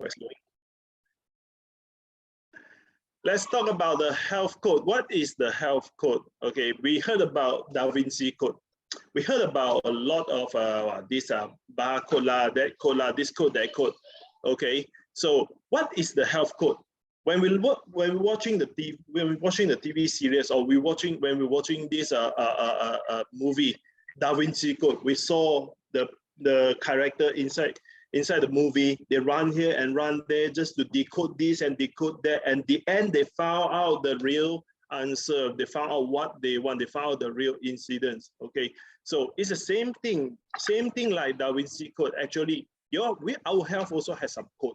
Where's going? Let's talk about the health code. What is the health code? Okay, we heard about Da Vinci Code. We heard about a lot of this barcode lah, that code lah, this code, that code. Okay, so what is the health code? When we're watching the TV series, or when we're watching this movie, Da Vinci Code, we saw the character inside the movie. They run here and run there just to decode this and decode that, and the end they found out the real answer. They found out what they want. They found out the real incidents. Okay, so it's the same thing like Da Vinci Code. Actually, our health also has some code,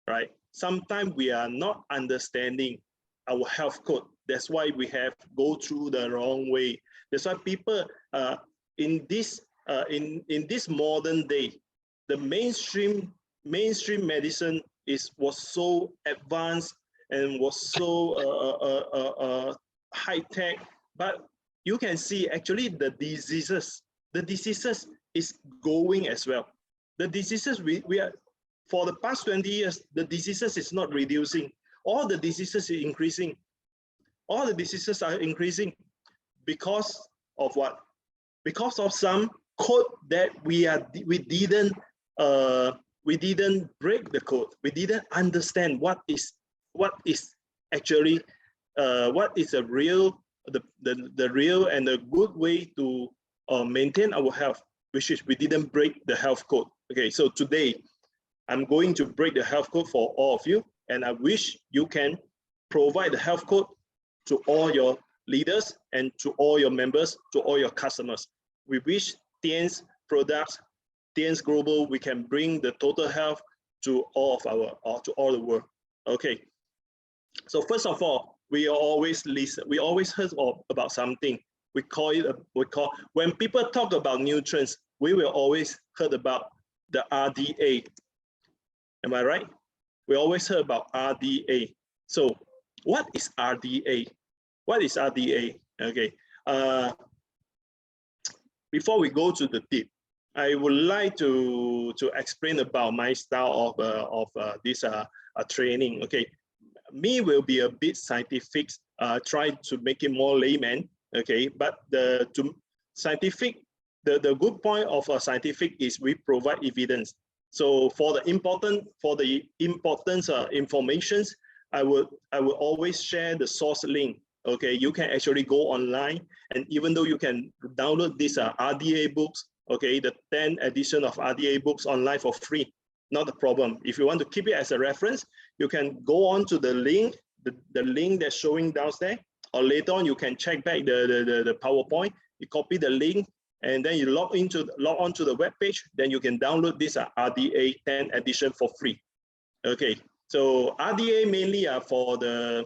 right? Sometimes we are not understanding our health code. That's why we have go through the wrong way. That's why people in this modern day, the mainstream medicine was so advanced and was so high tech, but you can see actually the diseases is going as well. The diseases we are, for the past 20 years, the diseases is not reducing. All the diseases is increasing. All the diseases are increasing because of what? Because of some code that we didn't break the code. We didn't understand what is actually what is the real and the good way to maintain our health, which is we didn't break the health code. Okay, so today I'm going to break the health code for all of you, and I wish you can provide the health code to all your leaders and to all your members, to all your customers. We wish TIENS products, TIENS Global, we can bring the total health to all of to all the world. Okay. So first of all, we always listen. We always heard about something. We call when people talk about nutrients, we will always heard about the RDA. Am I right? We always heard about RDA. So what is RDA? What is RDA? Okay. Before we go to the tip, I would like to explain about my style of this training. Okay, me will be a bit scientific. Try to make it more layman. Okay, but the good point of a scientific is we provide evidence. So for the important informations, I will always share the source link. Okay, you can actually go online, and even though you can download these RDA books, okay, the 10th edition of RDA books online for free, not a problem. If you want to keep it as a reference, you can go on to the link, the link that's showing downstairs, or later on you can check back the PowerPoint. You copy the link, and then you log on to the web page. Then you can download this RDA 10th edition for free. Okay, so RDA mainly are for the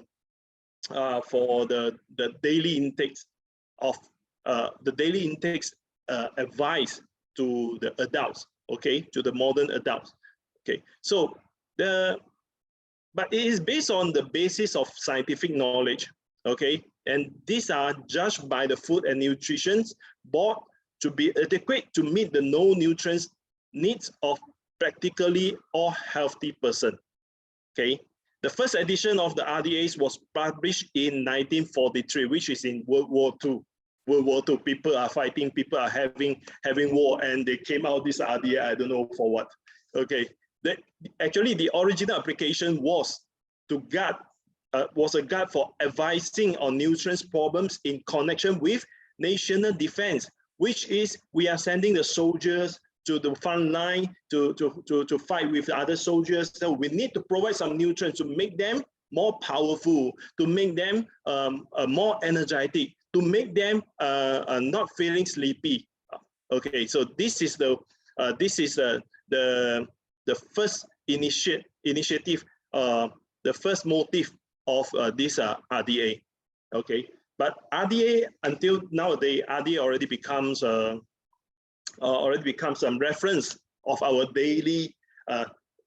daily intakes of advice to the adults, okay, to the modern adults. Okay, so but it is based on the basis of scientific knowledge, okay, and these are judged by the Food and Nutrition Board to be adequate to meet the no nutrients needs of practically all healthy person. Okay. The first edition of the RDAs was published in 1943, which is in World War II. World War II, people are fighting, people are having war, and they came out this RDA, I don't know for what. Okay, actually the original application was to guard, was a guide for advising on nutrients problems in connection with national defense, which is we are sending the soldiers to the front line to fight with other soldiers. So we need to provide some nutrients to make them more powerful, to make them more energetic, to make them not feeling sleepy. Okay, so this is the first initiative, the first motive of this RDA. Okay, but RDA until nowadays, RDA already becomes some reference of our daily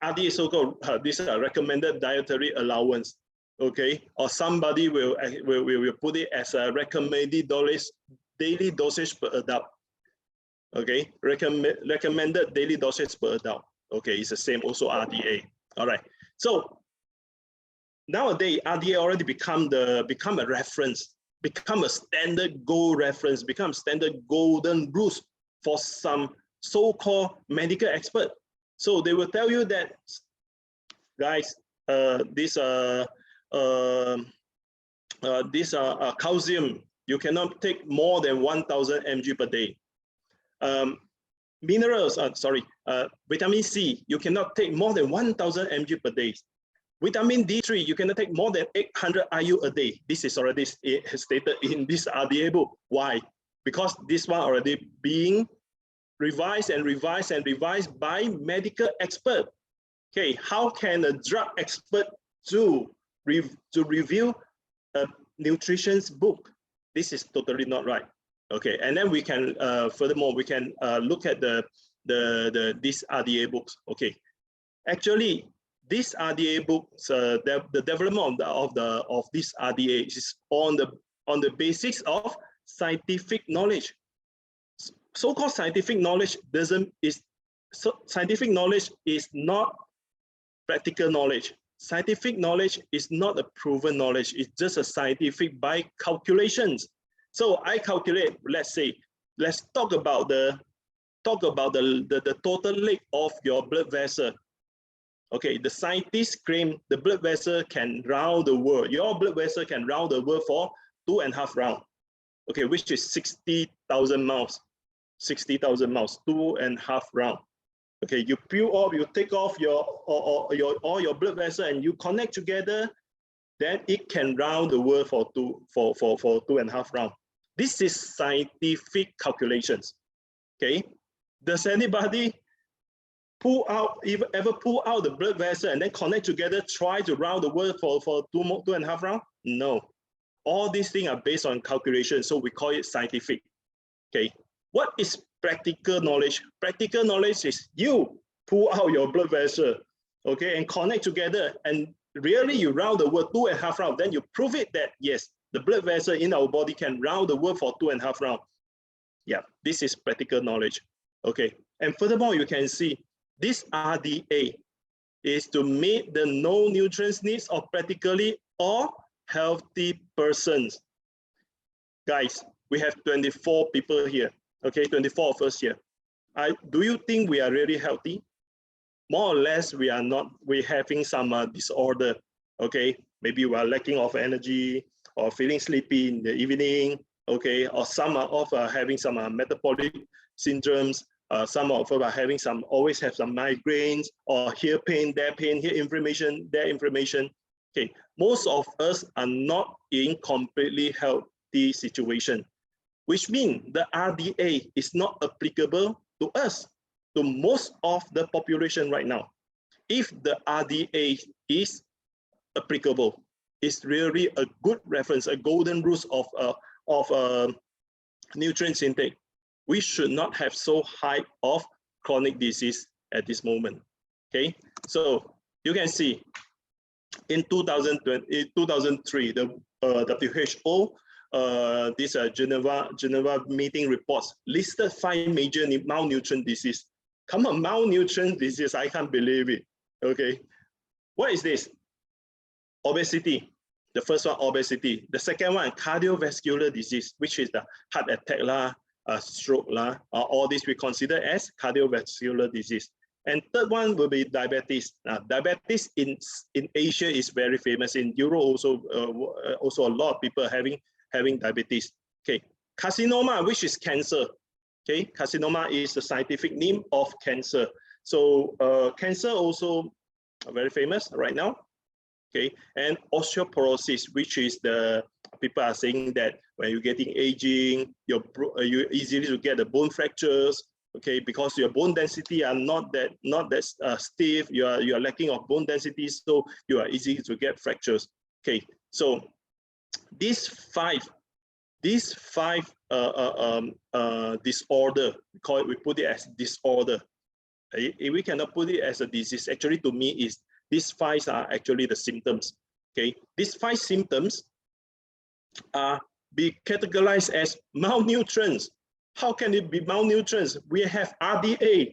RDA, so-called this recommended dietary allowance. Okay, or somebody will put it as a recommended daily dosage per adult. Okay, recommended daily dosage per adult. Okay, it's the same also RDA. All right. So nowadays, RDA already become a reference, become a standard gold reference, become standard golden rules for some so-called medical expert. So they will tell you that, guys, this calcium, you cannot take more than 1,000 mg per day. Minerals, vitamin C, you cannot take more than 1,000 mg per day. Vitamin D3, you cannot take more than 800 IU a day. This is already stated in this RDA book. Why? Because this one already being revised and revised and revised by medical expert. Okay, how can a drug expert to review a nutrition's book? This is totally not right. Okay, and then we can furthermore we can look at this RDA books. Okay, actually this RDA books, the development of this RDA is on the basis of scientific knowledge. So-called scientific knowledge scientific knowledge is not practical knowledge. Scientific knowledge is not a proven knowledge. It's just a scientific by calculations. So I calculate, let's talk about the total length of your blood vessel. Okay, the scientists claim the blood vessel can round the world. Your blood vessel can round the world for 2.5 rounds. Okay, which is 60,000 miles. 60,000 miles, 2.5 rounds. Okay, you peel off, you take off all your blood vessel and you connect together, then it can round the world for 2.5 rounds. This is scientific calculations. Okay, does anybody ever pull out the blood vessel and then connect together, try to round the world for 2.5 rounds? No. All these things are based on calculation, so we call it scientific. Okay, what is practical knowledge? Practical knowledge is you pull out your blood vessel, okay, and connect together, and really you round the world 2.5 rounds. Then you prove it that yes, the blood vessel in our body can round the world for 2.5 rounds. Yeah, this is practical knowledge. Okay, and furthermore, you can see this RDA is to meet the no nutrients needs of practically all healthy persons. Guys, we have 24 people here. Okay, 24 of us here. Do you think we are really healthy? More or less, we are not. We're having some disorder. Okay, maybe we are lacking of energy or feeling sleepy in the evening. Okay, or some are of having some metabolic syndromes. Some of us are having always have some migraines or here pain, there pain, here inflammation, there inflammation. Okay, most of us are not in completely healthy situation, which means the RDA is not applicable to us, to most of the population right now. If the RDA is applicable, it's really a good reference, a golden rules of nutrients intake. We should not have so high of chronic disease at this moment. Okay, so you can see in 2003, the WHO, this Geneva meeting reports listed 5 major malnutrition disease. Come on, malnutrition disease, I can't believe it. Okay, what is this? Obesity. The first one, obesity. The second one, cardiovascular disease, which is the heart attack lah, stroke lah, all this we consider as cardiovascular disease. And third one will be diabetes. Diabetes in Asia is very famous. In Europe also, also a lot of people having diabetes. Okay, carcinoma, which is cancer. Okay, carcinoma is the scientific name of cancer. So cancer also very famous right now. Okay, and osteoporosis, which is the people are saying that when you're getting aging, you easily to get the bone fractures. Okay, because your bone density are not that stiff, you are lacking of bone density, so you are easy to get fractures. Okay, so these five disorder, we put it as disorder. We cannot put it as a disease. Actually, to me, is these 5 are actually the symptoms. Okay, these 5 symptoms are be categorized as malnutrients. How can it be malnutrients? We have RDA.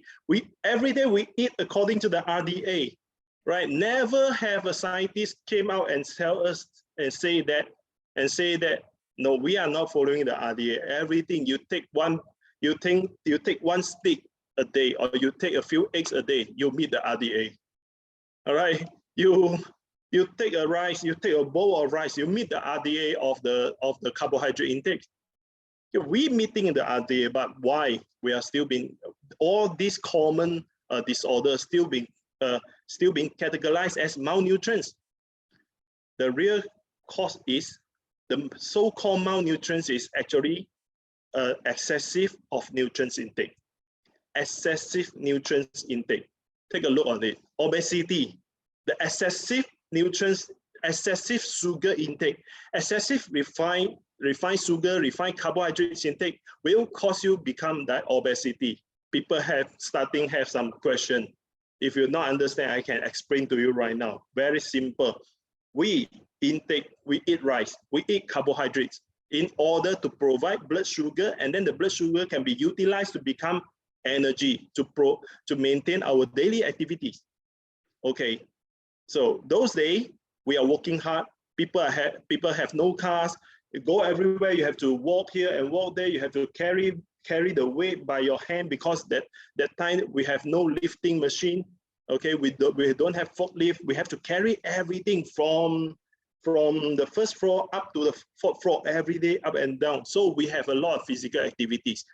Every day we eat according to the RDA, right? Never have a scientist came out and tell us and say that no, we are not following the RDA. Everything you take one stick a day, or you take a few eggs a day, you meet the RDA. All right, you take a rice, you take a bowl of rice, you meet the RDA of the carbohydrate intake. We meeting the RDA, but why we are still being all these common disorders still being categorized as malnutrients? The real cause is the so-called malnutrients is actually excessive of nutrients intake. Excessive nutrients intake. Take a look on it. Obesity, the excessive nutrients, excessive sugar intake, excessive refined sugar, refined carbohydrates intake will cause you become that obesity. People have some question. If you not understand, I can explain to you right now. Very simple. We eat rice, we eat carbohydrates in order to provide blood sugar, and then the blood sugar can be utilized to become energy to maintain our daily activities. Okay, so those days we are working hard. People have no cars. You go everywhere. You have to walk here and walk there. You have to carry the weight by your hand, because that time we have no lifting machine. Okay, we don't have forklift. We have to carry everything from the first floor up to the fourth floor every day, up and down. So we have a lot of physical activities.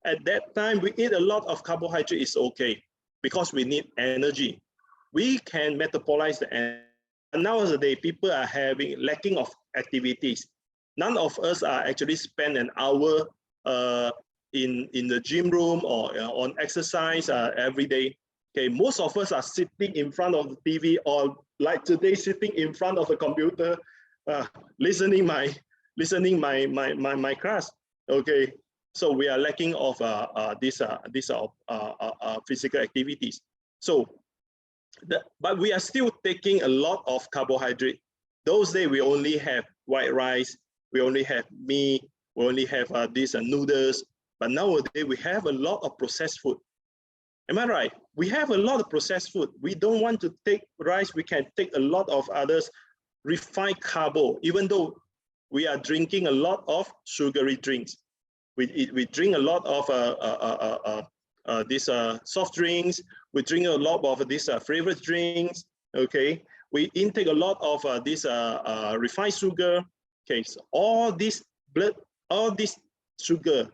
At that time, we eat a lot of carbohydrate is okay, because we need energy. We can metabolize the energy. And nowadays, people are lacking of activities. None of us are actually spend an hour in the gym room or on exercise every day. Okay, most of us are sitting in front of the TV, or like today, sitting in front of the computer, listening my class. Okay, so we are lacking of these physical activities. So, but we are still taking a lot of carbohydrate. Those days we only have white rice, we only have meat, we only have these noodles. But nowadays we have a lot of processed food. Am I right? We have a lot of processed food. We don't want to take rice. We can take a lot of others refined carbo, even though we are drinking a lot of sugary drinks. We drink a lot of these soft drinks. We drink a lot of these flavored drinks. Okay, we intake a lot of this refined sugar. Okay, so all this sugar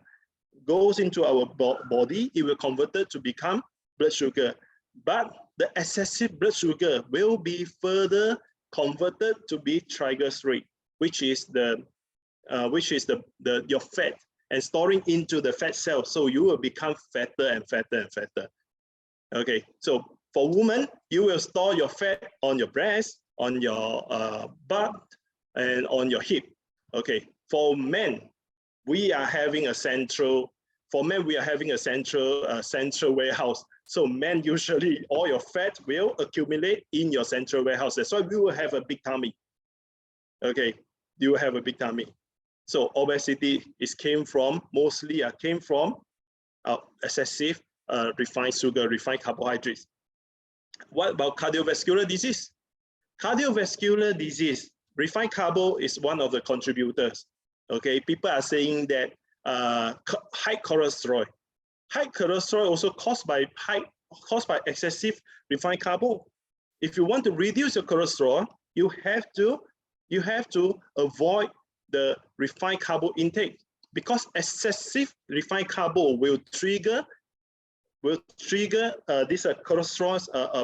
goes into our body. It will convert it to become blood sugar. But the excessive blood sugar will be further converted to be triglyceride, which is your fat, and storing into the fat cells. So you will become fatter and fatter and fatter. Okay, so for women, you will store your fat on your breast, on your butt, and on your hip. Okay, for men, we are having a central warehouse. So men, usually all your fat will accumulate in your central warehouse. That's why we will have a big tummy. Okay, you will have a big tummy. So obesity came from excessive refined sugar, refined carbohydrates. What about cardiovascular disease? Cardiovascular disease, refined carbo is one of the contributors. Okay, people are saying that high cholesterol. High cholesterol also caused by excessive refined carbo. If you want to reduce your cholesterol, you have to avoid the refined carbo intake, because excessive refined carbo will trigger this cholesterol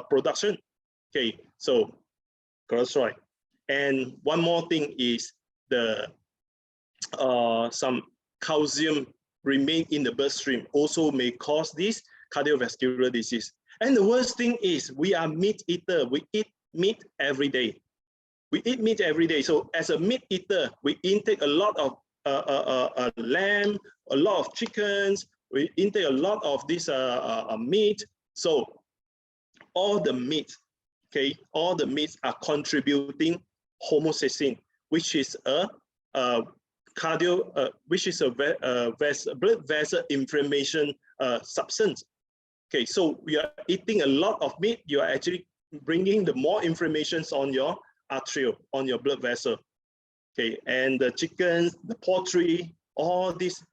production. Okay, so cholesterol. And one more thing is the some calcium remain in the bloodstream also may cause this cardiovascular disease. And the worst thing is we are meat eater. We eat meat every day. We eat meat every day. So as a meat eater, we intake a lot of lamb, a lot of chickens. We intake a lot of this meat. So all the meat, okay, all the meats are contributing homocysteine, which is a blood vessel inflammation substance. Okay, so we are eating a lot of meat. You are actually bringing the more informations on your arterial, on your blood vessel. Okay, and the chickens, the poultry, all this,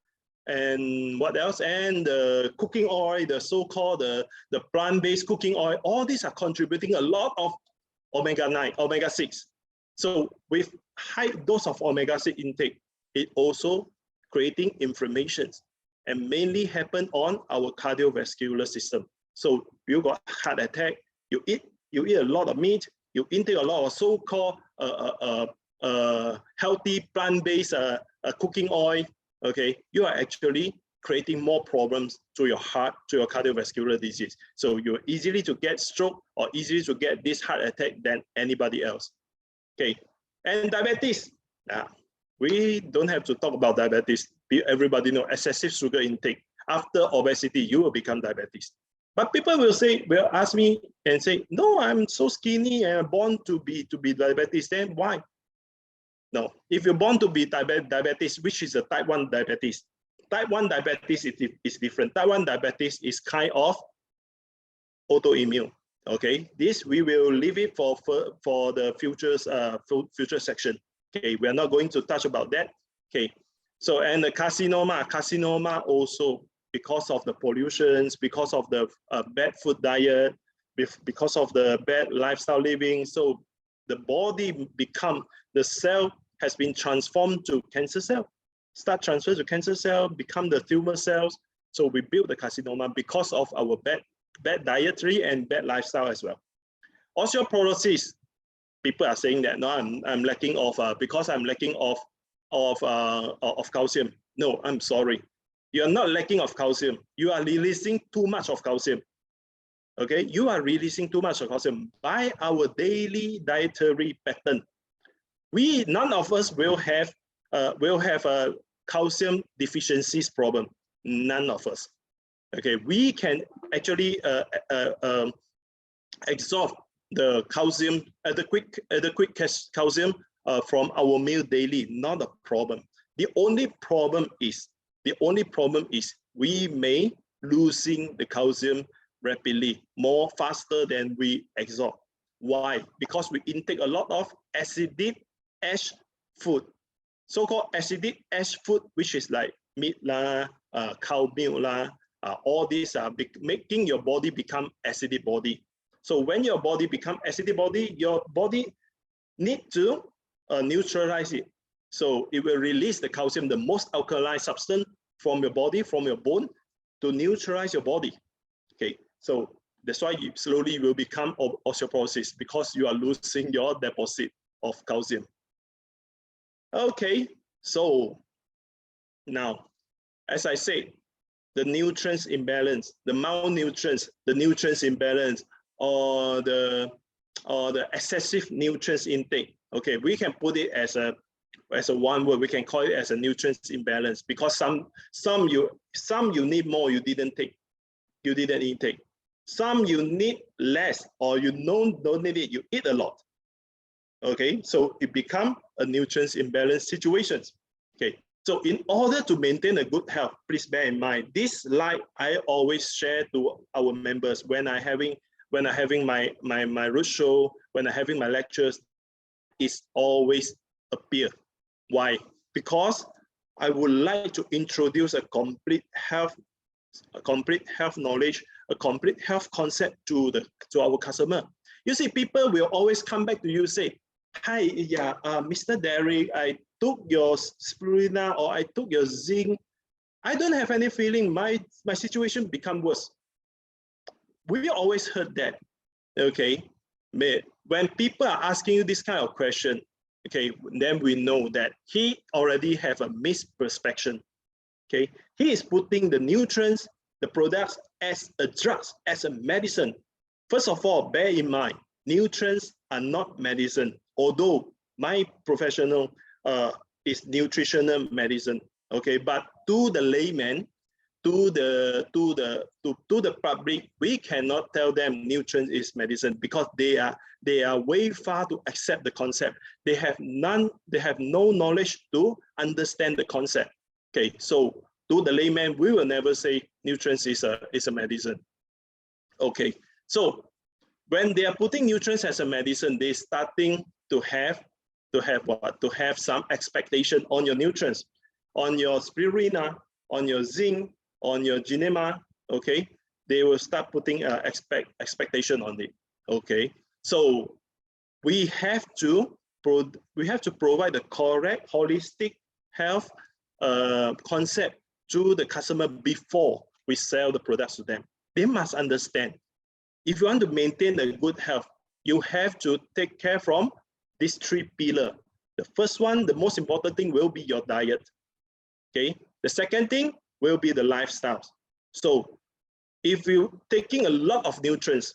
and what else? And the cooking oil, the so-called the plant-based cooking oil, all these are contributing a lot of omega-9, omega-6. So with high dose of omega-6 intake, it also creating inflammations and mainly happen on our cardiovascular system. So you got heart attack, you eat a lot of meat, you intake a lot of so-called healthy plant-based cooking oil, okay, you are actually creating more problems to your heart, to your cardiovascular disease. So you're easily to get stroke or easily to get this heart attack than anybody else. Okay, and diabetes. Now, we don't have to talk about diabetes. Everybody know excessive sugar intake. After obesity, you will become diabetes. But people will ask me and say, no, I'm so skinny and I'm born to be diabetes. Then why? No, if you're born to be diabetes, which is a type 1 diabetes. Type 1 diabetes is different. Type 1 diabetes is kind of autoimmune. Okay, this we will leave it for the future section. Okay, we are not going to touch about that. Okay, so and the carcinoma also because of the pollutions, because of the bad food diet, because of the bad lifestyle living. So the body the cell has been transformed to cancer cell, start transfer to cancer cell, become the tumor cells. So we build the carcinoma because of our bad dietary and bad lifestyle as well. Osteoporosis, people are saying that no, I'm lacking of because I'm lacking of calcium. No, I'm sorry, you are not lacking of calcium. You are releasing too much of calcium. Okay, you are releasing too much of calcium by our daily dietary pattern. None of us will have a calcium deficiencies problem. None of us. Okay, we can actually absorb the calcium, adequate calcium from our meal daily. Not a problem. The only problem is we may losing the calcium rapidly, more faster than we absorb. Why? Because we intake a lot of acidic ash food, so-called acidic ash food, which is like meat lah, cow milk lah, all these are making your body become acidic body. So when your body become acidic body, your body need to neutralize it. So it will release the calcium, the most alkaline substance from your body, from your bone, to neutralize your body. Okay, so that's why you slowly will become osteoporosis, because you are losing your deposit of calcium. Okay, so now, as I said, the nutrients imbalance, the malnutrients, the nutrients imbalance, or the excessive nutrients intake. Okay, we can put it as a one word. We can call it as a nutrients imbalance, because some you need more, you didn't intake. Some you need less, or you don't need it, you eat a lot. Okay, so it become a nutrients imbalance situations. Okay, so in order to maintain a good health, please bear in mind this slide I always share to our members when I having my roadshow, when I having my lectures, is always appear. Why? Because I would like to introduce a complete health knowledge, a complete health concept to our customer. You see, people will always come back to you say, hi, yeah, Mr. Derek, I took your spirulina or I took your zinc. I don't have any feeling, my situation become worse. We always heard that. Okay, when people are asking you this kind of question, okay, then we know that he already have a misperception. Okay, he is putting the nutrients, the products as a drug, as a medicine. First of all, bear in mind, nutrients are not medicine, although my professional is nutritional medicine. Okay, but to the layman, to the public, we cannot tell them nutrients is medicine, because they are way far to accept the concept. They have no knowledge to understand the concept. Okay, so to the layman, we will never say nutrients is a medicine. Okay, so when they are putting nutrients as a medicine, they're starting to have what? To have some expectation on your nutrients, on your spirulina, on your zinc, on your ginema. Okay, they will start putting expectation on it. Okay, so we have to provide the correct holistic health concept to the customer before we sell the products to them. They must understand, if you want to maintain a good health, you have to take care from these three pillars. The first one, the most important thing, will be your diet. Okay. The second thing will be the lifestyle. So if you're taking a lot of nutrients,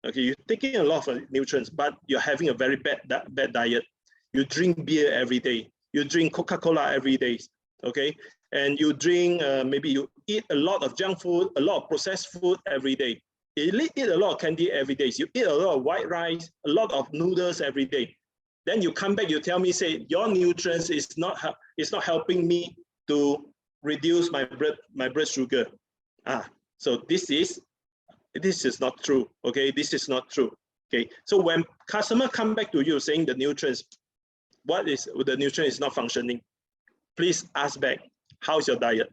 okay, you're taking a lot of nutrients, but you're having a very bad diet. You drink beer every day. You drink Coca-Cola every day. Okay, and you drink, maybe you eat a lot of junk food, a lot of processed food every day. You eat a lot of candy every day. You eat a lot of white rice, a lot of noodles every day. Then you come back, you tell me, say, your nutrients is not helping me to reduce my blood sugar. So this is not true. Okay, this is not true. Okay, so when customer come back to you saying the nutrients, the nutrient is not functioning, please ask back, how's your diet?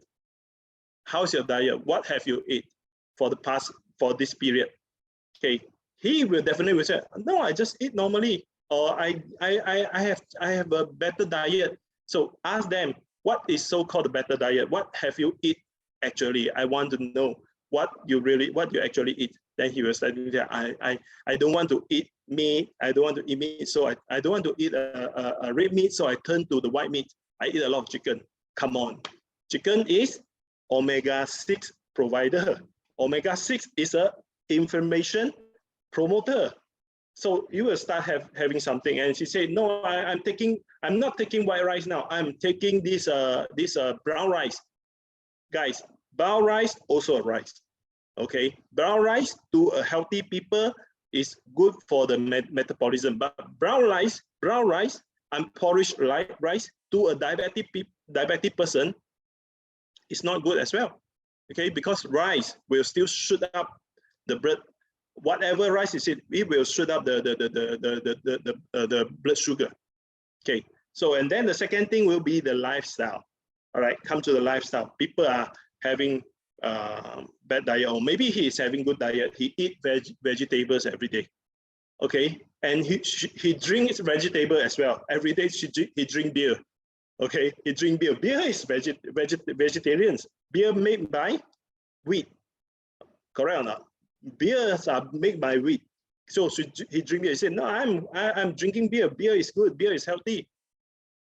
How's your diet? What have you eaten for this period? Okay, he will definitely say, no, I just eat normally, or I have a better diet. So ask them, what is so-called a better diet? What have you eaten actually? I want to know what you actually eat. Then he will say, I don't want to eat meat. I don't want to eat meat. So I don't want to eat a red meat. So I turn to the white meat. I eat a lot of chicken. Come on. Chicken is omega-6 provider. Omega-6 is a inflammation promoter. So you will start having something. And she said, no, I'm not taking white rice now. I'm taking this brown rice. Guys, brown rice also a rice. Okay, brown rice to a healthy people is good for the metabolism. But brown rice and porridge rice to a diabetic person is not good as well. Okay, because rice will still shoot up the blood. Whatever rice is it will shoot up the blood sugar. Okay, so and then the second thing will be the lifestyle. All right, come to the lifestyle. People are having bad diet, or maybe he is having good diet. He eat vegetables every day. Okay, and he drinks vegetable as well every day. He drink beer. Okay, he drink beer. Beer is vegetarians. Beer made by wheat. Correct or not? Beers are made by wheat. So he drink beer. He said, no, I'm drinking beer. Beer is good. Beer is healthy,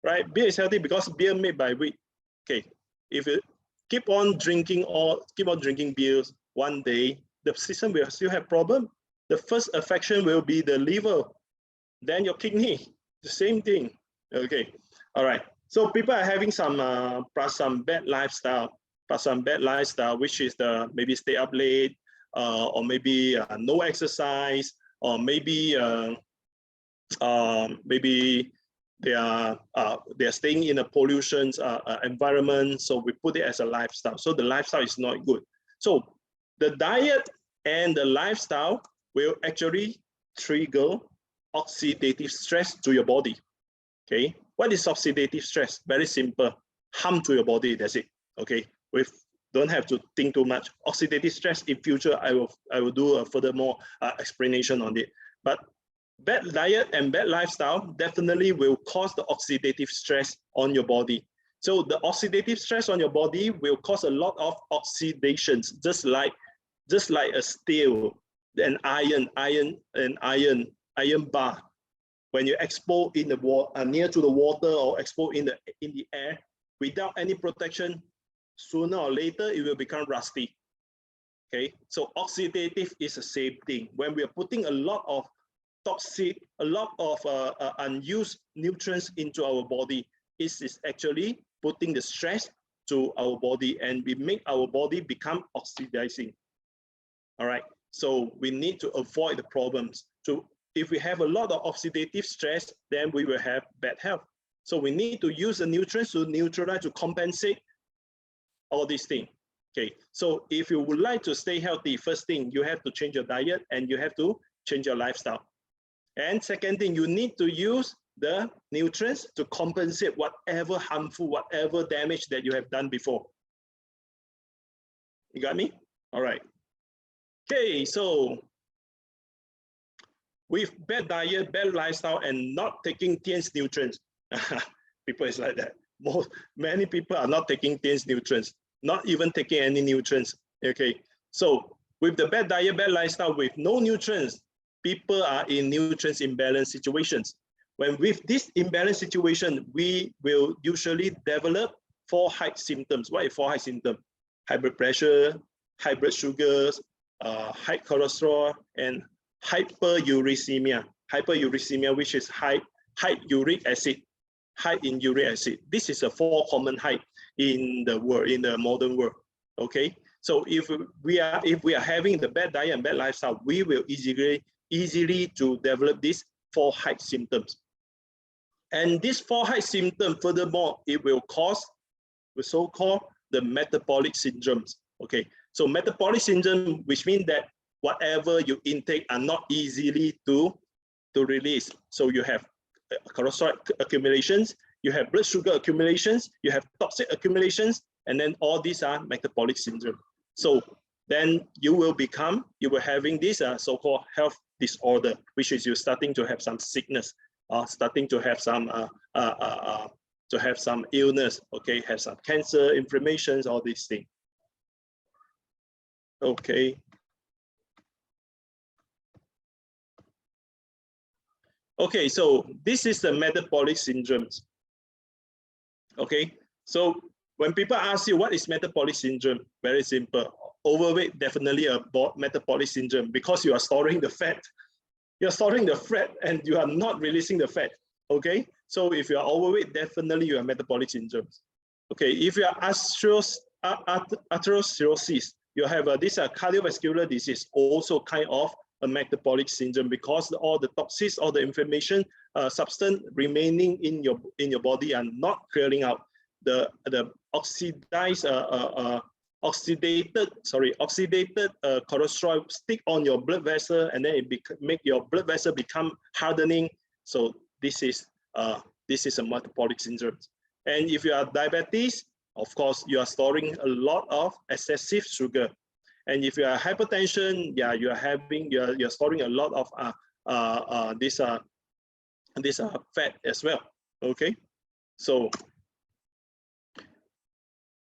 right? Beer is healthy because beer made by wheat. Okay, if you keep on drinking beers, one day the system will still have problem. The first affection will be the liver, then your kidney. The same thing. Okay, all right. So people are having some bad lifestyle, which is maybe stay up late, or maybe no exercise, or maybe they are staying in a pollution environment. So we put it as a lifestyle. So the lifestyle is not good. So the diet and the lifestyle will actually trigger oxidative stress to your body. Okay, what is oxidative stress? Very simple, harm to your body. That's it. Okay, we don't have to think too much. Oxidative stress in future, I will do a furthermore explanation on it. But bad diet and bad lifestyle definitely will cause the oxidative stress on your body. So the oxidative stress on your body will cause a lot of oxidations, just like a steel, an iron bar. When you expose in the water, near to the water, or expose in the air, without any protection, sooner or later it will become rusty. Okay, so oxidative is the same thing. When we are putting a lot of toxic, a lot of unused nutrients into our body, it is actually putting the stress to our body, and we make our body become oxidizing. All right, so we need to avoid the problems. So if we have a lot of oxidative stress, then we will have bad health. So we need to use the nutrients to neutralize, to compensate all these things. Okay, so if you would like to stay healthy, first thing, you have to change your diet, and you have to change your lifestyle. And second thing, you need to use the nutrients to compensate whatever harmful, whatever damage that you have done before. You got me? All right. Okay, so with bad diet, bad lifestyle, and not taking TIENS nutrients, people is like that. Many people are not taking TIENS nutrients, not even taking any nutrients. Okay, so with the bad diet, bad lifestyle, with no nutrients, people are in nutrients imbalance situations. When with this imbalance situation, we will usually develop 4 high symptoms. What is 4 high symptoms? High blood pressure, high blood sugars, high cholesterol, and hyperuricemia. Hyperuricemia, which is high uric acid, high in uric acid. This is a 4 common high in the world, in the modern world. Okay, so if we are having the bad diet and bad lifestyle, we will easily to develop these 4 high symptoms. And these 4 high symptoms, furthermore, it will cause the so-called the metabolic syndromes. Okay, so metabolic syndrome, which means that whatever you intake are not easily to release. So you have cholesterol accumulations, you have blood sugar accumulations, you have toxic accumulations, and then all these are metabolic syndrome. So then you will having this so-called health disorder, which is you're starting to have some sickness, starting to have some illness, okay, have some cancer, inflammations, all these things. Okay. Okay, so this is the metabolic syndromes. Okay, so when people ask you what is metabolic syndrome, very simple. Overweight, definitely a metabolic syndrome, because you are storing the fat. You're storing the fat and you are not releasing the fat. Okay, so if you are overweight, definitely you have metabolic syndromes. Okay, if you are atherosclerosis, you have this cardiovascular disease, also kind of a metabolic syndrome, because all the toxins, all the inflammation substance remaining in your body are not clearing out. The oxidated cholesterol stick on your blood vessel, and then it make your blood vessel become hardening. So this is a metabolic syndrome. And if you are diabetes, of course, you are storing a lot of excessive sugar. And if you are hypertension, yeah, you're storing a lot of this fat as well. Okay, so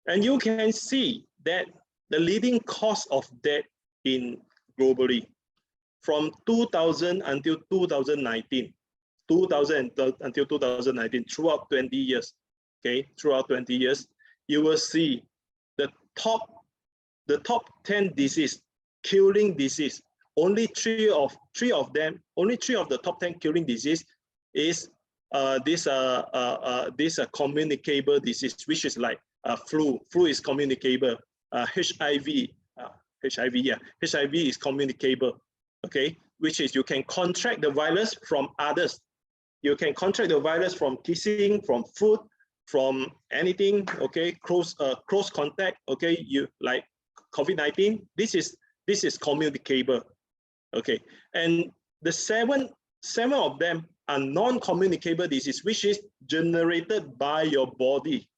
and you can see that the leading cause of death in globally from 2000 until 2019, until 2019, throughout 20 years. Okay, throughout 20 years, you will see the top 10 disease, killing disease. Only three of the top 10 killing disease is this communicable disease, which is like flu. Flu is communicable. HIV is communicable. Okay, which is you can contract the virus from others. You can contract the virus from kissing, from food, from anything. Okay, close contact. Okay, you like COVID-19. This is communicable. Okay, and the seven of them are non-communicable disease, which is generated by your body.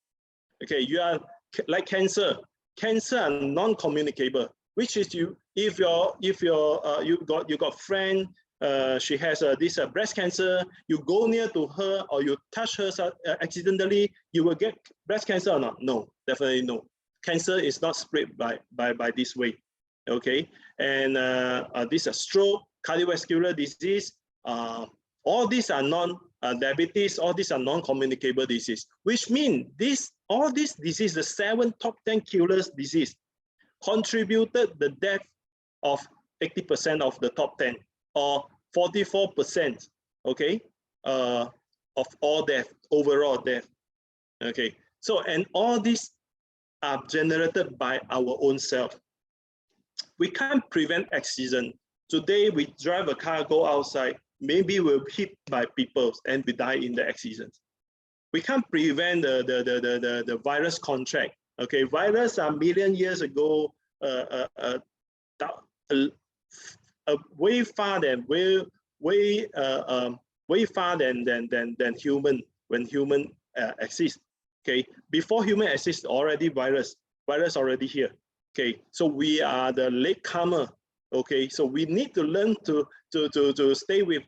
Okay, you are like cancer. Cancer are non-communicable, which is you got friend, she has this breast cancer. You go near to her or you touch her accidentally, you will get breast cancer or not? No, definitely no. Cancer is not spread by this way. Okay, and this is stroke, cardiovascular disease, all these are diabetes, all these are non-communicable disease, which means all these diseases, the 7 top 10 killers disease, contributed the death of 80% of the top 10, or 44%, okay, of all death, overall death. Okay, so and all these are generated by our own self. We can't prevent accident. Today we drive a car, go outside, maybe we're hit by people and we die in the accident. We can't prevent the virus contract. Okay, virus a million years ago, way far than way far than human when human exists. Okay, before human exists, already virus already here. Okay, so we are the latecomer. Okay, so we need to learn to stay with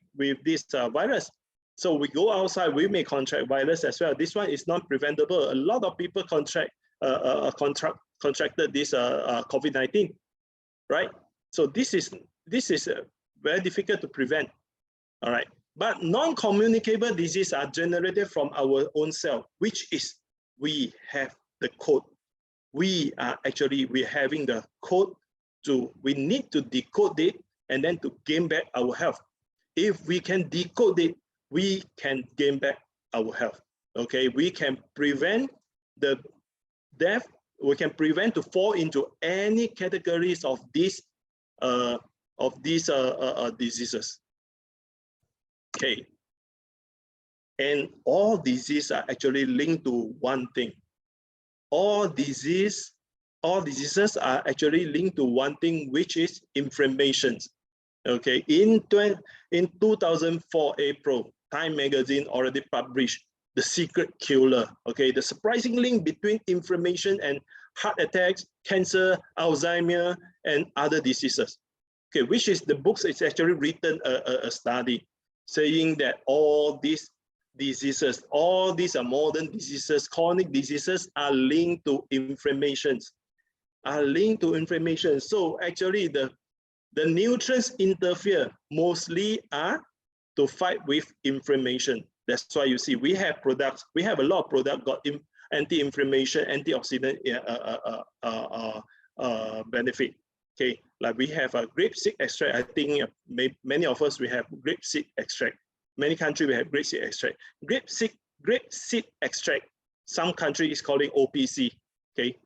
this virus. So we go outside, we may contract virus as well. This one is not preventable. A lot of people contracted this COVID-19, right? So this is very difficult to prevent. All right, but non-communicable diseases are generated from our own cell, which is we have the code. We're having the code we need to decode it and then to gain back our health. If we can decode it, we can gain back our health. Okay, we can prevent the death. We can prevent to fall into any categories of these diseases. Okay, and all diseases are actually linked to one thing. All diseases are actually linked to one thing, which is inflammation. Okay, in 2004 April, Time magazine already published The Secret Killer. Okay, the surprising link between inflammation and heart attacks, cancer, Alzheimer, and other diseases. Okay, which is the books, it's actually written a study saying that all these diseases, all these are modern diseases, chronic diseases are linked to inflammations, So actually the nutrients interfere mostly are to fight with inflammation. That's why you see we have products, we have a lot of products got anti-inflammation, antioxidant benefit. Okay, like we have a grapeseed extract. I think many of us, we have grapeseed extract. Many countries we have grapeseed extract. Grapeseed extract, some country is calling OPC. Okay,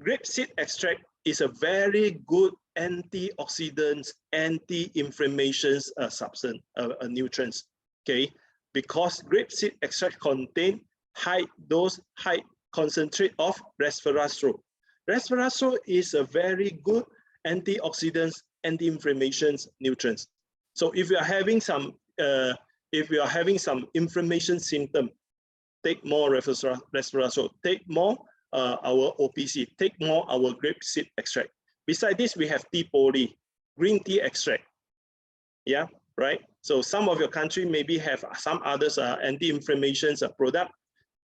grapeseed extract is a very good antioxidants, anti-inflammation substance, nutrients. Okay, because grapeseed extract contain high dose, high concentrate of resveratrol. Resveratrol is a very good antioxidants, anti-inflammation nutrients. So if you are having some inflammation symptom, take more resveratrol, take more our OPC, take more our grapeseed extract. Besides this, we have tea poly, green tea extract. Yeah, right. So some of your country maybe have some others anti-inflammation product.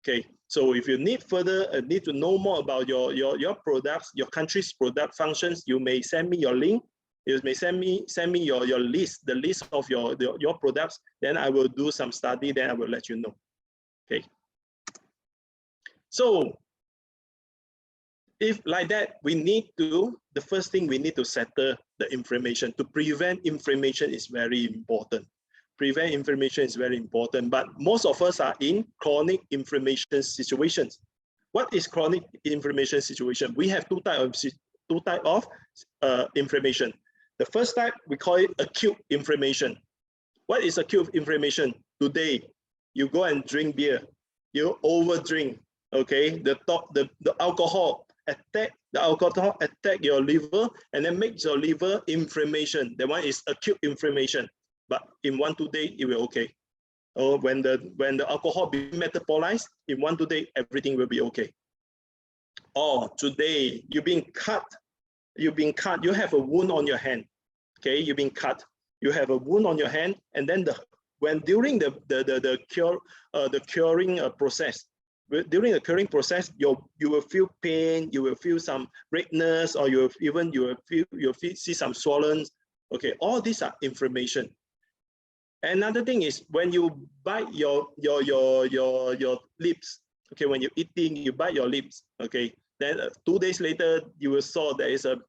Okay, so if you need further need to know more about your products, your country's product functions, you may send me your link. You may send me your list, the list of your products. Then I will do some study. Then I will let you know. Okay. So if like that, we need to, the first thing we need to settle the inflammation. To prevent inflammation is very important. Prevent inflammation is very important, but most of us are in chronic inflammation situations. What is chronic inflammation situation? We have two types of inflammation. The first type, we call it acute inflammation. What is acute inflammation? Today, you go and drink beer, you overdrink, okay? The alcohol attack your liver and then makes your liver inflammation. That one is acute inflammation. But in 1-2 days, it will okay. Or when the alcohol be metabolized, in 1-2 days, everything will be okay. Or today, you've been cut, you have a wound on your hand. Okay, you've been cut, you have a wound on your hand, and then during the curing process, you will feel pain, you will feel some redness, or you'll see some swollen. Okay, all these are inflammation. Another thing is when you bite your lips. Okay, when you're eating, you bite your lips. Okay, then 2 days later, you will saw there is a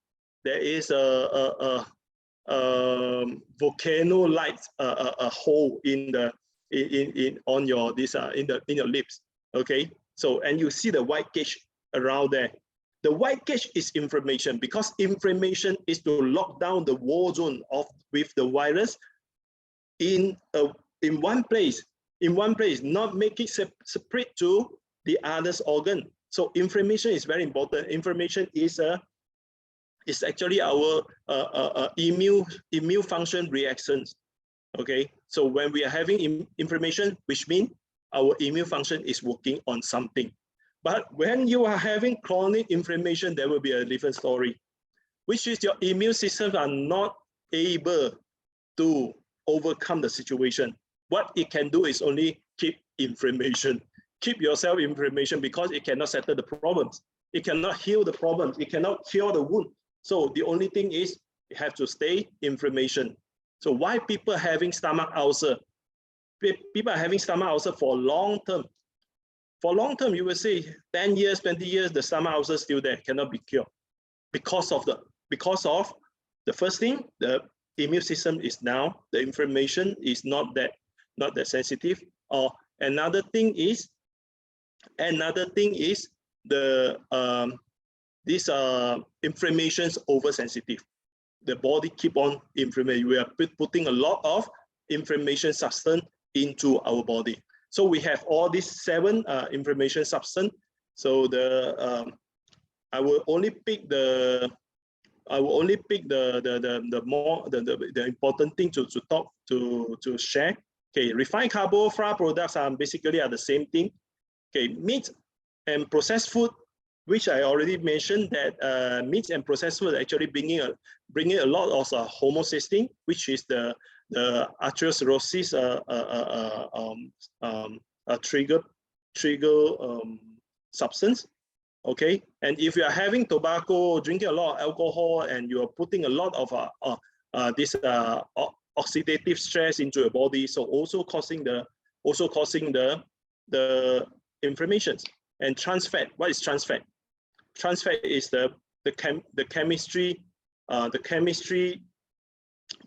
volcano-like a hole in your lips. Okay, so and you see the white cage around there. The white cage is inflammation, because inflammation is to lock down the war zone with the virus in one place, not make it separate to the others organ. So inflammation is very important. Inflammation is It's actually our immune function reactions. Okay, so when we are having inflammation, which means our immune function is working on something. But when you are having chronic inflammation, there will be a different story, which is your immune systems are not able to overcome the situation. What it can do is only keep inflammation, keep yourself inflammation, because it cannot settle the problems. It cannot heal the problems. It cannot cure the wound. So the only thing is you have to stay inflammation. So why people having stomach ulcer? People are having stomach ulcer for long term. For long term, you will say 10 years, 20 years, the stomach ulcer is still there, cannot be cured. Because of the first thing, the immune system is down, the inflammation is not that sensitive. Or another thing is the these inflammations oversensitive. The body keep on inflammation. We are putting a lot of inflammation substance into our body. So we have all these 7 inflammation substance. So I will only pick the important thing to share. Okay, refined carbo, flour products are basically the same thing. Okay, meat and processed food, which I already mentioned that meat and processed food actually bringing a lot of homocysteine, which is the atherosclerosis trigger substance. Okay, and if you are having tobacco, drinking a lot of alcohol, and you are putting a lot of this oxidative stress into your body, so also causing the inflammations. And trans fat. What is trans fat? Trans fat is the chemistry. The chemistry.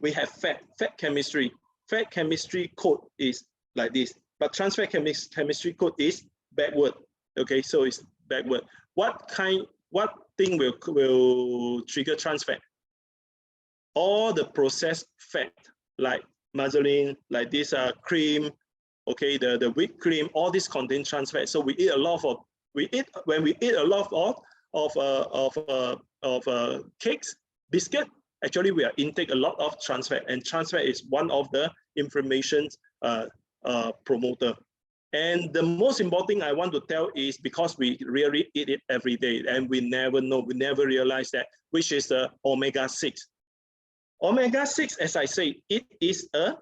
We have fat chemistry. Fat chemistry code is like this, but trans fat chemistry code is backward. Okay, so it's backward. What thing will trigger trans fat? All the processed fat, like margarine, like this cream, okay, the whipped cream, all this contain trans fat. So we eat a lot of when we eat a lot of cakes, biscuit. Actually, we are intake a lot of trans fat, and trans fat is one of the inflammation promoter. And the most important thing I want to tell is because we really eat it every day, and we never know, we never realize that, which is the omega-6. Omega-6, as I say, it is a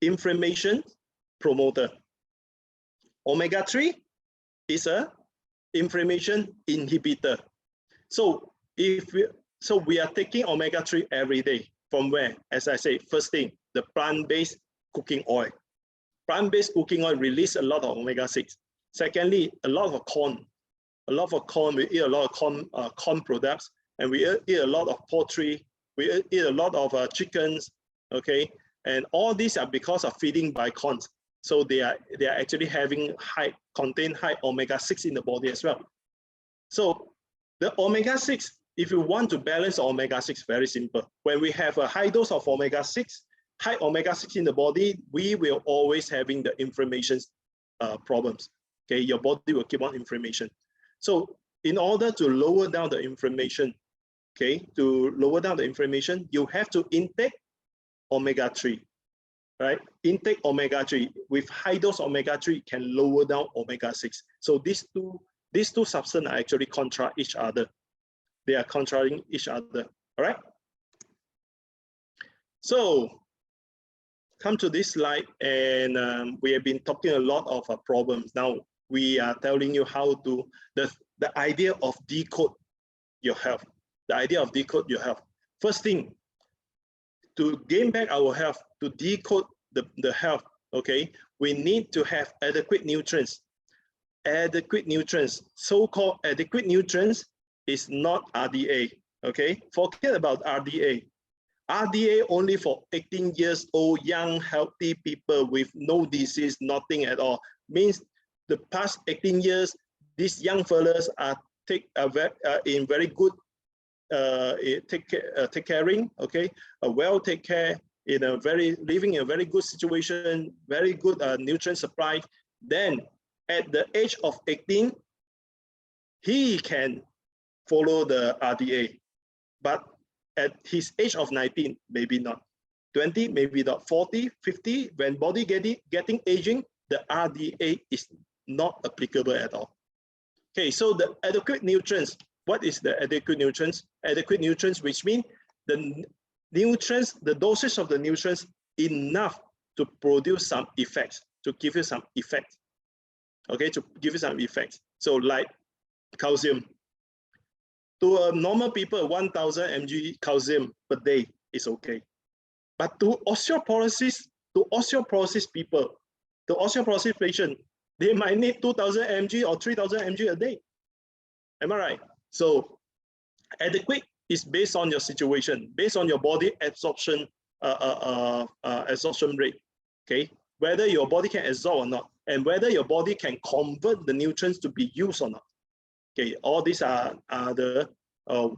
inflammation promoter. Omega-3 is a inflammation inhibitor. So we are taking omega-3 every day. From where? As I say, first thing, the plant-based cooking oil. Plant-based cooking oil release a lot of omega-6. Secondly, a lot of corn. We eat a lot of corn products, and we eat a lot of poultry. We eat a lot of chickens, okay? And all these are because of feeding by corn. So they are actually contain high omega-6 in the body as well. So the omega-6, if you want to balance omega-6, very simple. When we have a high dose of omega-6, high omega-6 in the body, we will always having the inflammation problems. Okay, your body will keep on inflammation. So in order to lower down the inflammation, okay, you have to intake omega-3, right? Intake omega-3 with high dose omega-3 can lower down omega-6. So these two substances are actually contra each other. They are contrasting each other. All right. So come to this slide, and we have been talking a lot of problems. Now we are telling you how to the idea of decode your health. The idea of decode your health. First thing, to gain back our health, to decode the health, okay, we need to have adequate nutrients. Adequate nutrients, so-called adequate nutrients is not RDA, okay? Forget about RDA. RDA only for 18 years old, young, healthy people with no disease, nothing at all. Means the past 18 years, these young fellas are in very good take caring, okay, well take care, living in a very good situation, very good nutrient supply. Then at the age of 18, he can follow the RDA. But at his age of 19, maybe not. 20, maybe not. 40, 50, when body getting aging, the RDA is not applicable at all. Okay, so the adequate nutrients, what is the adequate nutrients? Adequate nutrients, which means the nutrients, the dosage of the nutrients enough to produce some effects, to give you some effects. Okay, to give you some effects. So like calcium. To a normal people, 1000 mg calcium per day is okay. But to osteoporosis people, to osteoporosis patient, they might need 2000 mg or 3000 mg a day. Am I right? So adequate is based on your situation, based on your body absorption absorption rate. Okay, whether your body can absorb or not, and whether your body can convert the nutrients to be used or not. Okay, all these are the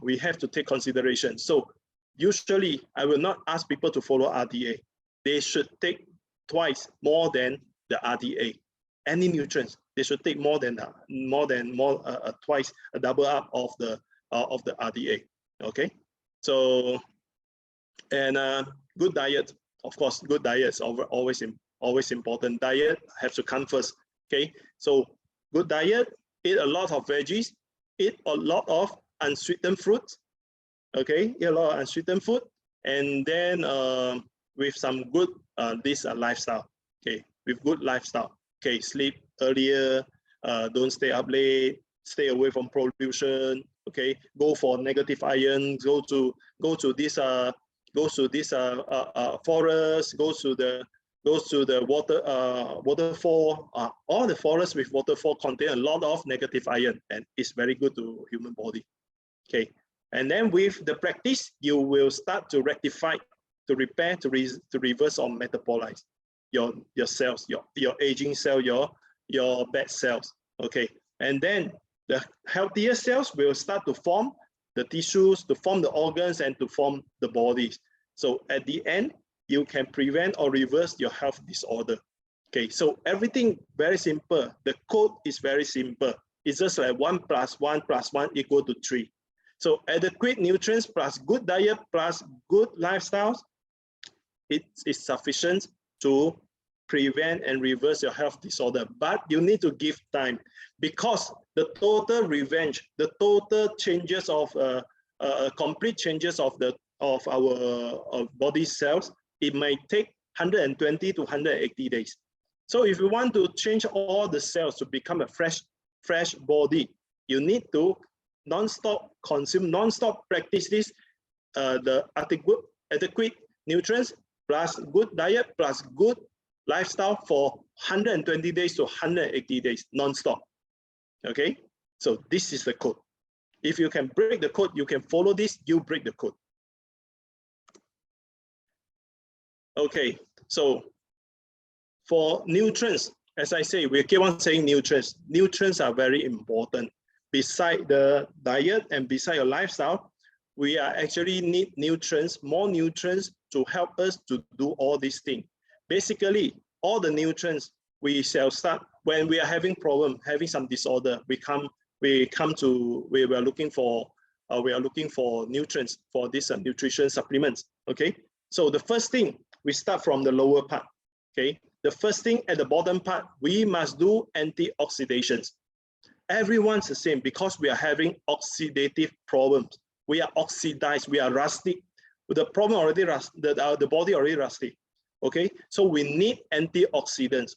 we have to take consideration. So usually I will not ask people to follow RDA. They should take twice more than the RDA. Any nutrients, they should take twice, a double up of the RDA. Okay, so and good diet, of course, good diet is always important. Diet has to come first. Okay, so good diet, eat a lot of veggies, eat a lot of unsweetened fruits. Okay, eat a lot of unsweetened food, and then with some good lifestyle. Okay, with good lifestyle. Okay, sleep earlier, don't stay up late, stay away from pollution. Okay, go for negative ion, go to this forest, goes to the waterfall. All the forests with waterfall contain a lot of negative ion, and it's very good to human body. Okay, and then with the practice, you will start to rectify, to repair, to reverse or metabolize your cells, your aging cell, your bad cells. Okay, and then the healthier cells will start to form the tissues, to form the organs, and to form the bodies. So at the end, you can prevent or reverse your health disorder. Okay, so everything very simple. The code is very simple. It's just like 1 + 1 + 1 = 3. So adequate nutrients plus good diet plus good lifestyles, it is sufficient to prevent and reverse your health disorder. But you need to give time, because the total revenge, the total changes of complete changes of our body cells, it may take 120 to 180 days. So if you want to change all the cells to become a fresh body, you need to non-stop consume, non-stop practice this, the adequate nutrients plus good diet plus good lifestyle for 120 days to 180 days non-stop. Okay, so this is the code. If you can break the code, you can follow this, you break the code. Okay, so for nutrients, as I say, we keep on saying nutrients. Nutrients are very important. Beside the diet and beside your lifestyle, we are actually need nutrients, more nutrients to help us to do all these things. Basically, all the nutrients we shall start when we are having problem, having some disorder. We are looking for nutrients for this nutrition supplements. Okay, so the first thing, we start from the lower part. Okay, the first thing at the bottom part, we must do antioxidants. Everyone's the same, because we are having oxidative problems. We are oxidized, we are rusty. The problem already the body already rusty. Okay, so we need antioxidants.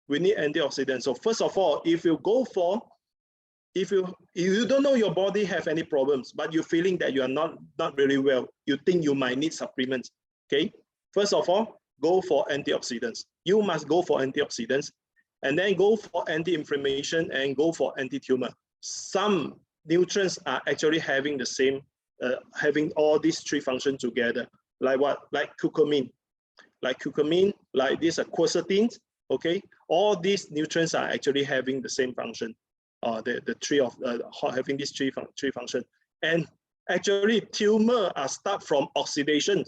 We need antioxidants. So first of all, if you don't know your body have any problems, but you're feeling that you are not really well, you think you might need supplements. Okay, first of all, go for antioxidants. You must go for antioxidants, and then go for anti-inflammation and go for anti-tumor. Some nutrients are actually having the same, having all these three functions together. Like what? Like curcumin, like this quercetins. Okay, all these nutrients are actually having the same function. The three of having these three functions. And actually, tumor are start from oxidation.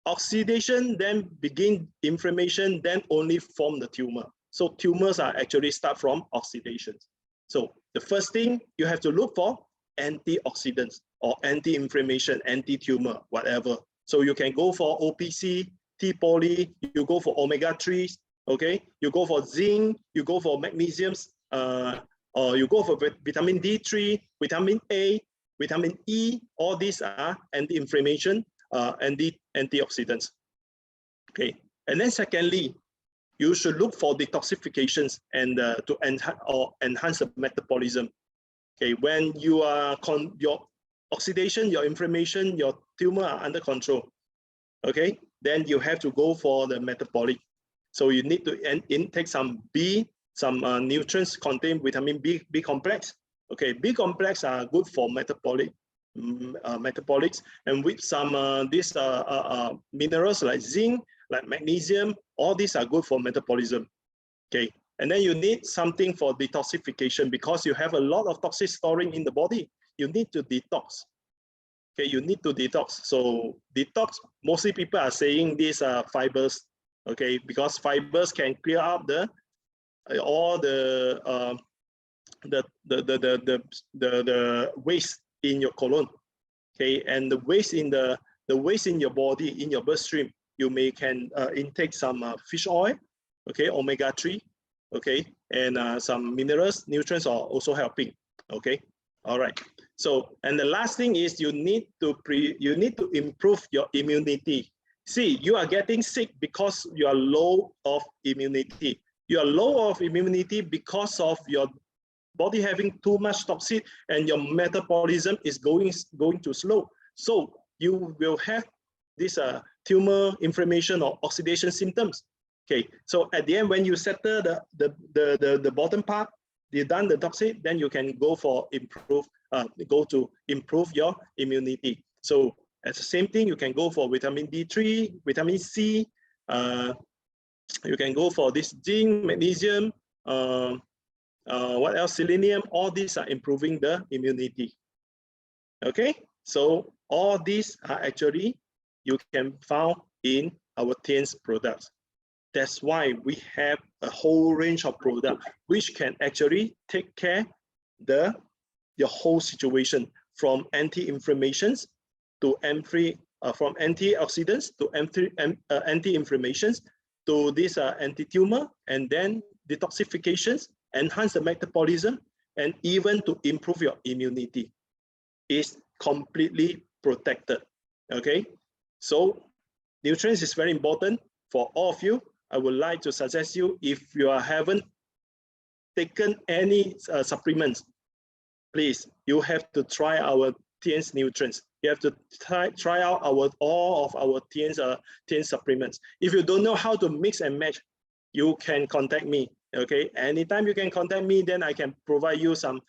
Oxidation then begin inflammation, then only form the tumor. So tumors are actually start from oxidation. So the first thing you have to look for, antioxidants or anti-inflammation, anti-tumor, whatever. So you can go for OPC, T-poly, you go for omega-3s, okay? You go for zinc, you go for magnesiums, or you go for vitamin D3, vitamin A, vitamin E, all these are anti-inflammation, antioxidants, okay? And then secondly, you should look for detoxifications and to enhance the metabolism. Okay, when you are your oxidation, your inflammation, your tumor are under control. Okay, then you have to go for the metabolic. So you need to intake some nutrients contain vitamin B complex. Okay, B complex are good for metabolics, and with some these minerals like zinc, like magnesium, all these are good for metabolism. Okay, and then you need something for detoxification because you have a lot of toxic storing in the body. You need to detox. Okay, you need to detox. So detox, mostly people are saying these are fibers. Okay, because fibers can clear up all the waste in your colon. Okay, and the waste in your body, in your bloodstream, you can intake some fish oil, okay, omega-3, okay, and some minerals, nutrients are also helping. Okay, all right. So, and the last thing is you need to improve your immunity. See, you are getting sick because you are low of immunity. You are low of immunity because of your body having too much toxin and your metabolism is going too slow. So you will have this tumor, inflammation, or oxidation symptoms. Okay, so at the end, when you settle the bottom part, you done the toxin, then you can go to improve your immunity. So as the same thing, you can go for vitamin D3, vitamin C. You can go for this zinc, magnesium. What else? Selenium. All these are improving the immunity. Okay, so all these are actually you can find in our TIENS products. That's why we have a whole range of products which can actually take care your whole situation, from anti-inflammations to from antioxidants to anti-inflammations to this anti-tumor, and then detoxifications, enhance the metabolism, and even to improve your immunity. Is completely protected. Okay, so nutrients is very important for all of you. I would like to suggest you, if you haven't taken any supplements, please, you have to try our TIENS nutrients. You have to try out all of our TIENS supplements. If you don't know how to mix and match, you can contact me. Okay, anytime you can contact me, then I can provide you some